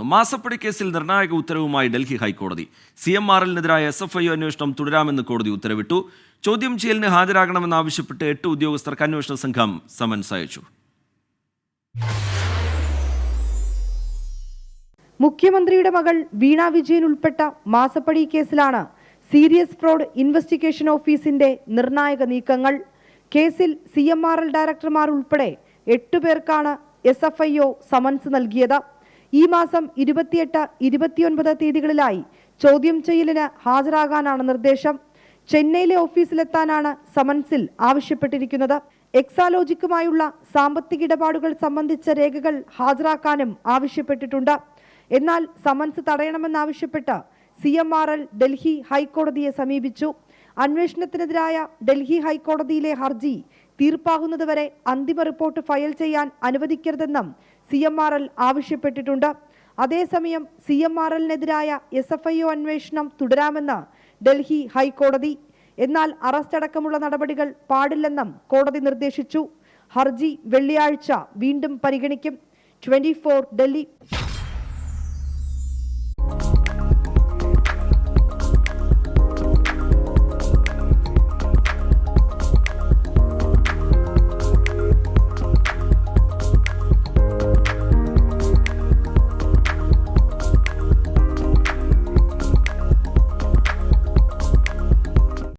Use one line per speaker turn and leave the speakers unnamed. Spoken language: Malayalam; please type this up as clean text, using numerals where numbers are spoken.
മാസപ്പടി കേസിൽ നിർണായക ഉത്തരവുമായി ഡൽഹി ഹൈക്കോടതി. CMRL-നെതിരായ SFIO അന്വേഷണം തുടരാമെന്ന് കോടതി ഉത്തരവിട്ടു. ചോദ്യം ചെയ്യലിന് ഹാജരാകണമെന്നാവശ്യപ്പെട്ട് 8 ഉദ്യോഗസ്ഥർക്ക് അന്വേഷണ സംഘം സമൻസ് അയച്ചു.
മുഖ്യമന്ത്രിയുടെ മകൾ വീണ വിജയൻ ഉൾപ്പെട്ട മാസപ്പടി കേസിലാണ് സീരിയസ് ഫ്രോഡ് ഇൻവെസ്റ്റിഗേഷൻ ഓഫീസിന്റെ നിർണായക നീക്കങ്ങൾ. കേസിൽ CMRL ഡയറക്ടർമാർ ഉൾപ്പെടെ 8 പേർക്കാണ് SFIO സമൻസ് നൽകിയത്. ഈ മാസം 28, 29 തീയതികളിലായി ചോദ്യം ചെയ്യലിന് ഹാജരാകാനാണ് നിർദ്ദേശം. ചെന്നൈയിലെ ഓഫീസിലെത്താനാണ് സമൻസിൽ ആവശ്യപ്പെട്ടിരിക്കുന്നത്. എക്സാലോജിക്കുമായുള്ള സാമ്പത്തിക ഇടപാടുകൾ സംബന്ധിച്ച രേഖകൾ ഹാജരാക്കാനും ആവശ്യപ്പെട്ടിട്ടുണ്ട്. എന്നാൽ സമൻസ് തടയണമെന്നാവശ്യപ്പെട്ട് CMRL ഡൽഹി ഹൈക്കോടതിയെ സമീപിച്ചു. അന്വേഷണത്തിനെതിരായ ഡൽഹി ഹൈക്കോടതിയിലെ ഹർജി തീർപ്പാകുന്നതുവരെ അന്തിമ റിപ്പോർട്ട് ഫയൽ ചെയ്യാൻ അനുവദിക്കരുതെന്നും CMRL ആവശ്യപ്പെട്ടിട്ടുണ്ട്. അതേസമയം CMRL-നെതിരായ SFIO അന്വേഷണം തുടരാമെന്ന് ഡൽഹി ഹൈക്കോടതി. എന്നാൽ അറസ്റ്റ് അടക്കമുള്ള നടപടികൾ പാടില്ലെന്നും കോടതി നിർദ്ദേശിച്ചു. ഹർജി വെള്ളിയാഴ്ച വീണ്ടും പരിഗണിക്കും. 24 ഡൽഹി.